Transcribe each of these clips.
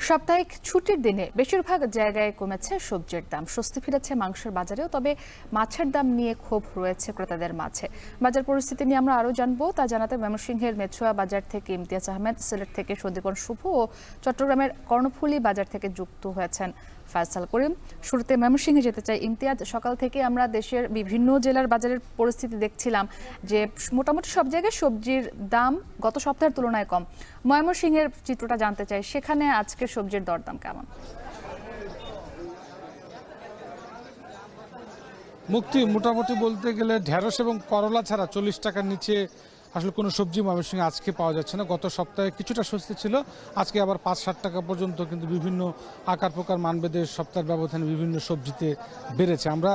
সাপ্তাহিক ছুটির দিনে বেশিরভাগ জায়গায় কমেছে সবজির দাম, স্বস্তি ফিরেছে মাংসের বাজারেও। তবে মাছের দাম নিয়ে ক্ষোভ রয়েছে ক্রেতাদের মাঝে। বাজার পরিস্থিতি নিয়ে আমরা আরও জানবো। তা জানাতে ময়মনসিংহের মেছুয়া বাজার থেকে ইমতিয়াজ আহমেদ, সিলেট থেকে সন্দীপন শুভ ও চট্টগ্রামের কর্ণফুলী বাজার থেকে যুক্ত হয়েছেন ফয়সাল করিম। শুরুতে ময়মনসিংহে যেতে চাই। ইমতিয়াজ, সকাল থেকে আমরা দেশের বিভিন্ন জেলার বাজারের পরিস্থিতি দেখছিলাম যে মোটামুটি সব জায়গায় সবজির দাম গত সপ্তাহের তুলনায় কম। ময়মনসিংহের চিত্রটা জানতে চাই, সেখানে আজকের সবজির দরদাম কেমন? মুক্তি মোটামুটি বলতে গেলে ঢেঁড়স এবং করলা ছাড়া 40 টাকার নিচে আসলে কোনো সবজি ময়মনসিংহে আজকে পাওয়া যাচ্ছে না। গত সপ্তাহে কিছুটা স্বস্তি ছিল, আজকে আবার 5-7 টাকা পর্যন্ত কিন্তু বিভিন্ন আকার প্রকার মানভেদে সপ্তাহের ব্যবধানে বিভিন্ন সবজিতে বেড়েছে। আমরা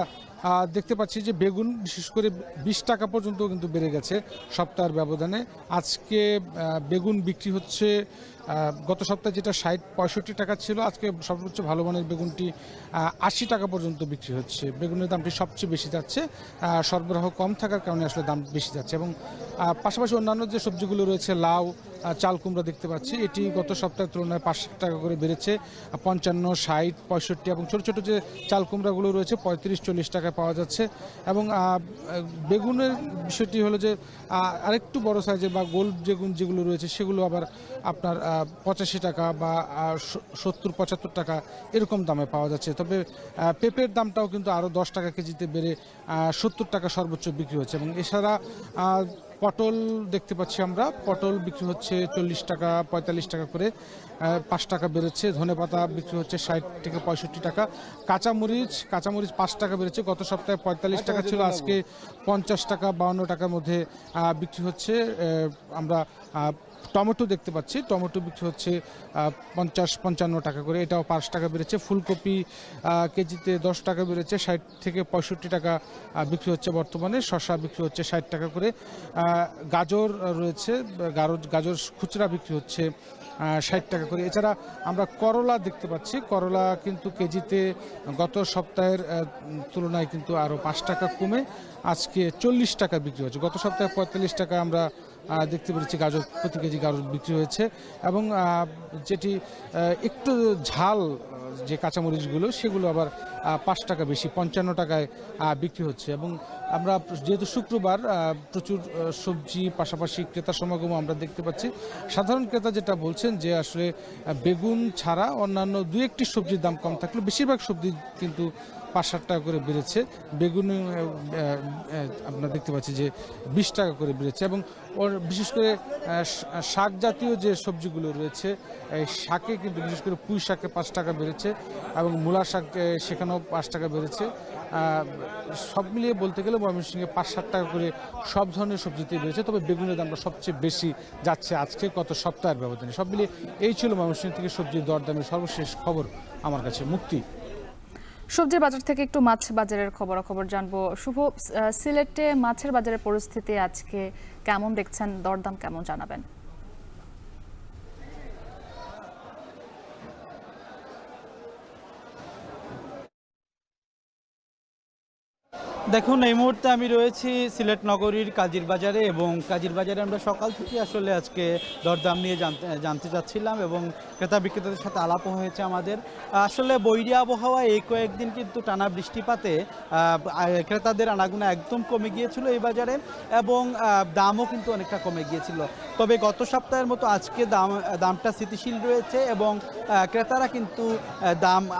দেখতে পাচ্ছি যে বেগুন বিশেষ করে 20 টাকা পর্যন্ত কিন্তু বেড়ে গেছে সপ্তাহের ব্যবধানে। আজকে বেগুন বিক্রি হচ্ছে গত সপ্তাহে যেটা 60-65 টাকা ছিল, আজকে সর্বোচ্চ ভালো মানের বেগুনটি 80 টাকা পর্যন্ত বিক্রি হচ্ছে। বেগুনের দামটি সবচেয়ে বেশি যাচ্ছে, সরবরাহ কম থাকার কারণে আসলে দাম বেশি যাচ্ছে। এবং পাশাপাশি অন্যান্য যে সবজিগুলো রয়েছে, লাউ, চাল কুমড়া দেখতে পাচ্ছি, এটি গত সপ্তাহের তুলনায় 5 টাকা করে বেড়েছে। 55, 60, 65 এবং ছোটো ছোটো যে চাল কুমড়াগুলো রয়েছে 35-40 টাকায় পাওয়া যাচ্ছে। এবং বেগুনের বিষয়টি হলো যে আরেকটু বড় সাইজের বা গোল বেগুন যেগুলো রয়েছে সেগুলো আবার আপনার 85 টাকা বা 70-75 টাকা এরকম দামে পাওয়া যাচ্ছে। তবে পেঁপের দামটাও কিন্তু আরও 10 টাকা কেজিতে বেড়ে 70 টাকা সর্বোচ্চ বিক্রি হচ্ছে। এবং এছাড়া পটল দেখতে পাচ্ছি আমরা, পটল বিক্রি হচ্ছে 40 টাকা 45 টাকা করে, 5 টাকা বেড়েছে। ধনেপাতা বিক্রি হচ্ছে 60 থেকে 65 টাকা। কাঁচামরিচ 5 টাকা বেড়েছে, গত সপ্তাহে 45 টাকা ছিল, আজকে 50 টাকা 52 টাকার মধ্যে বিক্রি হচ্ছে। আমরা টমেটো দেখতে পাচ্ছি, টমেটো বিক্রি হচ্ছে 50-55 টাকা করে, এটাও 5 টাকা বেড়েছে। ফুলকপি কেজিতে 10 টাকা বেড়েছে, 60 থেকে 65 টাকা বিক্রি হচ্ছে বর্তমানে। শসা বিক্রি হচ্ছে 60 টাকা করে। গাজর রয়েছে, গাজর খুচরা বিক্রি হচ্ছে 60 টাকা করে। এছাড়া আমরা করলা দেখতে পাচ্ছি, করলা কিন্তু কেজিতে গত সপ্তাহের তুলনায় কিন্তু আরও 5 টাকা কমে আজকে 40 টাকা বিক্রি হচ্ছে। গত সপ্তাহে 45 টাকা আমরা দেখতে পেরেছি গাজর, প্রতি কেজি গাজর বিক্রি হয়েছে। এবং যেটি একটু ঝাল যে কাঁচামরিচগুলো সেগুলো আবার 5 টাকা বেশি, 55 টাকায় বিক্রি হচ্ছে। এবং আমরা যেহেতু শুক্রবার প্রচুর সবজি পাশাপাশি ক্রেতা সমাগম আমরা দেখতে পাচ্ছি। সাধারণ ক্রেতা যেটা বলছেন যে আসলে বেগুন ছাড়া অন্যান্য 2-1টি সবজির দাম কম থাকলেও বেশিরভাগ সবজি কিন্তু 5-7 টাকা করে বেড়েছে। বেগুন আমরা দেখতে পাচ্ছি যে 20 টাকা করে বেড়েছে। এবং ওর বিশেষ করে শাক জাতীয় যে সবজিগুলো রয়েছে, এই শাকে কিন্তু বিশেষ করে পুঁই শাকে 5 টাকা বেড়েছে এবং মূলা শাক সেখানেও 5 টাকা বেড়েছে। সব মিলিয়ে বলতে গেলে ময়মনসিংহে 5-7 টাকা করে সব ধরনের সবজিতে বেড়েছে। তবে বেগুনের দামটা সবচেয়ে বেশি যাচ্ছে আজকে গত সপ্তাহের ব্যবধানে। সব মিলিয়ে এই ছিল ময়মনসিংহ থেকে সবজির দরদামের সর্বশেষ খবর আমার কাছে। মুক্তি, সবজির বাজার থেকে একটু মাছ বাজারের খবর জানবো। শুভ, সিলেটে মাছের বাজারের পরিস্থিতি আজকে কেমন দেখছেন, দরদাম কেমন জানাবেন? দেখুন, এই মুহূর্তে আমি রয়েছি সিলেট নগরীর কাজির বাজারে, এবং কাজির বাজারে আমরা সকাল থেকে আসলে আজকে দরদাম নিয়ে জানতে চাচ্ছিলাম এবং ক্রেতা বিক্রেতাদের সাথে আলাপও হয়েছে আমাদের। আসলে বৈরী আবহাওয়া এই কয়েকদিন কিন্তু টানা বৃষ্টিপাতে ক্রেতাদের আনাগোনা একদম কমে গিয়েছিল এই বাজারে, এবং দামও কিন্তু অনেকটা কমে গিয়েছিল। তবে গত সপ্তাহের মতো আজকে দামটা স্থিতিশীল রয়েছে এবং ক্রেতারা কিন্তু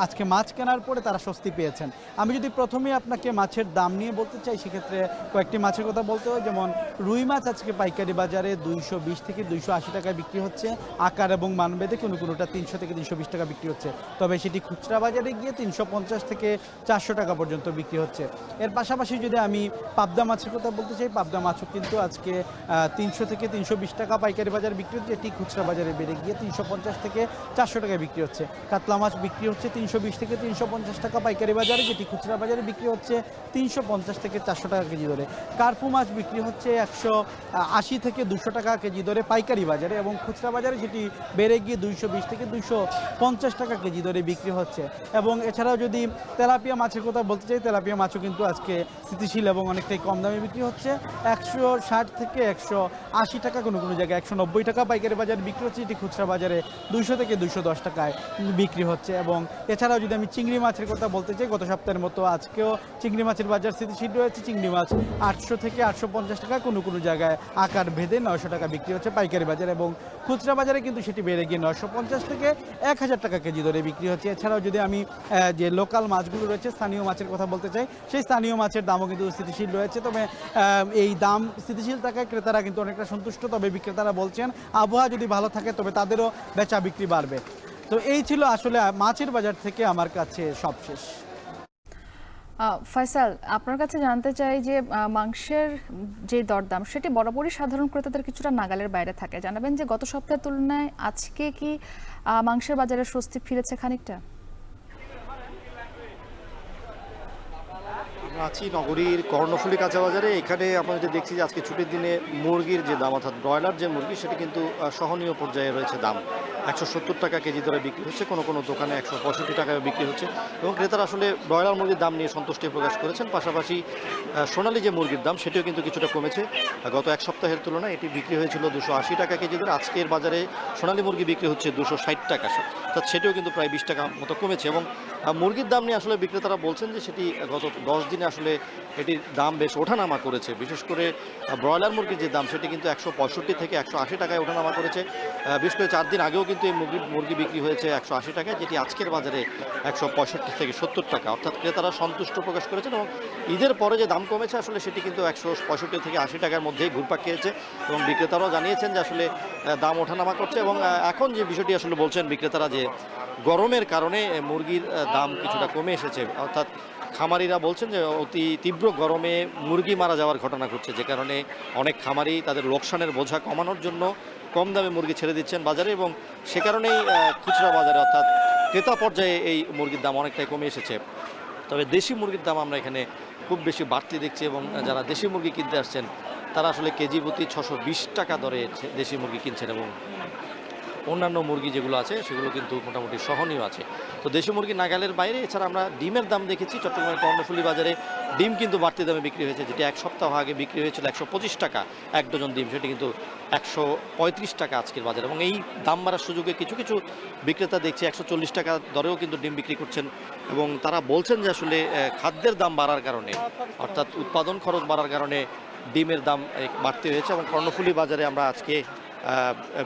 আজকে মাছ কেনার পরে তারা স্বস্তি পেয়েছেন। আমি যদি প্রথমে আপনাকে মাছের দাম নিয়ে বলতে চাই, সেক্ষেত্রে কয়েকটি মাছের কথা বলতে হয়। যেমন রুই মাছ আজকে পাইকারি বাজারে 220 থেকে 280 টাকায় বিক্রি হচ্ছে, আকার এবং মানভেদে কোনোটা 300 থেকে 320 টাকা বিক্রি হচ্ছে। তবে সেটি খুচরা বাজারে গিয়ে 350 থেকে 400 টাকা পর্যন্ত বিক্রি হচ্ছে। এর পাশাপাশি যদি আমি পাবদা মাছের কথা বলতে চাই, পাবদা মাছও কিন্তু আজকে 300 থেকে 320 টাকা পাইকারি বাজারে বিক্রি হচ্ছে, এটি খুচরা বাজারে বেড়ে গিয়ে 350 থেকে 400 টাকায় বিক্রি হচ্ছে। কাতলা মাছ বিক্রি হচ্ছে 320 থেকে 350 টাকা পাইকারি বাজারে, যেটি খুচরা বাজারে বিক্রি হচ্ছে 350 350 থেকে 400 টাকা কেজি দরে। কার্পু মাছ বিক্রি হচ্ছে 180 থেকে 200 টাকা কেজি দরে পাইকারি বাজারে, এবং খুচরা বাজারে সেটি বেড়ে গিয়ে 220 থেকে 250 টাকা কেজি দরে বিক্রি হচ্ছে। এবং এছাড়াও যদি তেলাপিয়া মাছের কথা বলতে চাই, তেলাপিয়া মাছও কিন্তু আজকে স্থিতিশীল এবং অনেকটাই কম দামে বিক্রি হচ্ছে। 160 থেকে 180 টাকা, কোনো কোনো জায়গায় 190 টাকা পাইকারি বাজারে বিক্রি হচ্ছে, এটি খুচরা বাজারে 200 থেকে 210 টাকায় বিক্রি হচ্ছে। এবং এছাড়াও যদি আমি চিংড়ি মাছের কথা বলতে চাই, গত সপ্তাহের মতো আজকেও চিংড়ি মাছের বাজার স্থিতিশীল রয়েছে। চিংড়ি মাছ 800 থেকে 850 টাকা, কোনো কোনো জায়গায় আকার ভেদে 900 টাকা বিক্রি হচ্ছে পাইকারি বাজারে, এবং খুচরা বাজারে কিন্তু সেটি বেড়ে গিয়ে 950 থেকে 1000 টাকা কেজি দরে বিক্রি হচ্ছে। এছাড়াও যদি আমি যে লোকাল মাছগুলো রয়েছে, স্থানীয় মাছের কথা বলতে চাই, সেই স্থানীয় মাছের দামও কিন্তু স্থিতিশীল রয়েছে। তবে এই দাম স্থিতিশীল থাকায় ক্রেতারা কিন্তু অনেকটা সন্তুষ্ট। তবে বিক্রেতারা বলছেন আবহাওয়া যদি ভালো থাকে তবে তাদেরও বেচা বিক্রি বাড়বে। তো এই ছিল আসলে মাছের বাজার থেকে আমার কাছে সবশেষ। ফয়সাল, আপনার কাছে জানতে চাই যে মাংসের যে দরদাম সেটি বরাবরই সাধারণ ক্রেতাদের কিছুটা নাগালের বাইরে থাকে। জানাবেন যে গত সপ্তাহের তুলনায় আজকে কি মাংসের বাজারে স্বস্তি ফিরেছে খানিকটা? আছি নগরীর কর্ণফুলী কাঁচা বাজারে। এখানে আমরা যেটা দেখছি যে আজকে ছুটির দিনে মুরগির যে দাম, অর্থাৎ ব্রয়লার যে মুরগি, সেটা কিন্তু সহনীয় পর্যায়ে রয়েছে দাম। 170 টাকা কেজি দরে বিক্রি হচ্ছে, কোনো কোনো দোকানে 165 টাকায় বিক্রি হচ্ছে, এবং ক্রেতারা আসলে ব্রয়লার মুরগির দাম নিয়ে সন্তুষ্টি প্রকাশ করেছেন। পাশাপাশি সোনালী যে মুরগির দাম সেটিও কিন্তু কিছুটা কমেছে। গত এক সপ্তাহের তুলনায় এটি বিক্রি হয়েছিল 280 টাকা কেজি দরে, আজকের বাজারে সোনালী মুরগি বিক্রি হচ্ছে 260 টাকা, অর্থাৎ সেটিও কিন্তু প্রায় 20 টাকা মতো কমেছে। এবং মুরগির দাম নিয়ে আসলে বিক্রেতারা বলছেন যে সেটি গত 10 দিনে আসলে এটির দাম বেশ ওঠানামা করেছে। বিশেষ করে ব্রয়লার মুরগির যে দাম সেটি কিন্তু 165 থেকে 180 টাকায় ওঠানামা করেছে। বিশেষ করে 4 দিন আগেও কিন্তু এই মুরগি বিক্রি হয়েছে 180 টাকায়, যেটি আজকের বাজারে 165 থেকে 70 টাকা, অর্থাৎ ক্রেতারা সন্তুষ্ট প্রকাশ করেছেন। এবং ঈদের পরে যে দাম কমেছে আসলে সেটি কিন্তু 165 থেকে 80 টাকার মধ্যেই ঘুরপাক খেয়েছে, এবং বিক্রেতারাও জানিয়েছেন যে আসলে দাম ওঠানামা করছে। এবং এখন যে বিষয়টি আসলে বলছেন বিক্রেতারা, যে গরমের কারণে মুরগির দাম কিছুটা কমে এসেছে, অর্থাৎ খামারিরা বলছেন যে অতি তীব্র গরমে মুরগি মারা যাওয়ার ঘটনা ঘটছে, যে কারণে অনেক খামারি তাদের লোকসানের বোঝা কমানোর জন্য কম দামে মুরগি ছেড়ে দিচ্ছেন বাজারে, এবং সে কারণেই খুচরা বাজারে অর্থাৎ ক্রেতা পর্যায়ে এই মুরগির দাম অনেকটাই কমে এসেছে। তবে দেশি মুরগির দাম আমরা এখানে খুব বেশি বাড়তি দেখছি, এবং যারা দেশি মুরগি কিনতে আসছেন তারা আসলে কেজি প্রতি 620 টাকা দরে দেশি মুরগি কিনছেন, এবং অন্যান্য মুরগি যেগুলো আছে সেগুলো কিন্তু মোটামুটি সহনীয় আছে। তো দেশি মুরগি নাগালের বাইরে এছাড়া আমরা ডিমের দাম দেখেছি। চট্টগ্রামের কর্ণফুলী বাজারে ডিম কিন্তু বাড়তি দামে বিক্রি হয়েছে, যেটি এক সপ্তাহ আগে বিক্রি হয়েছিল 125 টাকা এক ডজন ডিম, সেটি কিন্তু 135 টাকা আজকের বাজারে। এবং এই দাম বাড়ার সুযোগে কিছু কিছু বিক্রেতা দেখছি 140 টাকা দরেও কিন্তু ডিম বিক্রি করছেন, এবং তারা বলছেন যে আসলে খাদ্যের দাম বাড়ার কারণে, অর্থাৎ উৎপাদন খরচ বাড়ার কারণে ডিমের দাম বাড়তি হয়েছে। এবং কর্ণফুলী বাজারে আমরা আজকে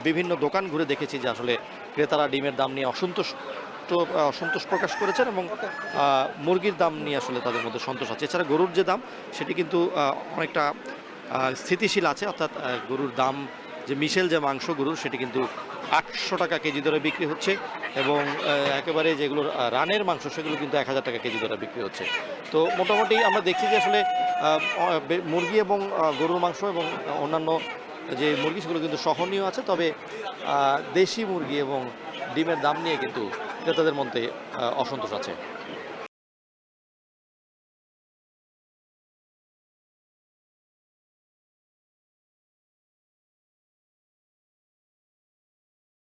বিভিন্ন দোকান ঘুরে দেখেছি যে আসলে ক্রেতারা ডিমের দাম নিয়ে অসন্তোষ প্রকাশ করেছেন, এবং মুরগির দাম নিয়ে আসলে তাদের মধ্যে সন্তোষ আছে। এছাড়া গরুর যে দাম সেটি কিন্তু অনেকটা স্থিতিশীল আছে, অর্থাৎ গরুর দাম যে মিশেল যে মাংস গরুর সেটি কিন্তু 800 টাকা কেজি দরে বিক্রি হচ্ছে, এবং একেবারে যেগুলো রানের মাংস সেগুলো কিন্তু 1000 টাকা কেজি দরে বিক্রি হচ্ছে। তো মোটামুটি আমরা দেখছি যে আসলে মুরগি এবং গরুর মাংস এবং অন্যান্য যে মুরগি সেগুলো কিন্তু সহনীয় আছে, তবে দেশি মুরগি এবং ডিমের দাম নিয়ে কিন্তু ক্রেতাদের মধ্যে অসন্তোষ আছে।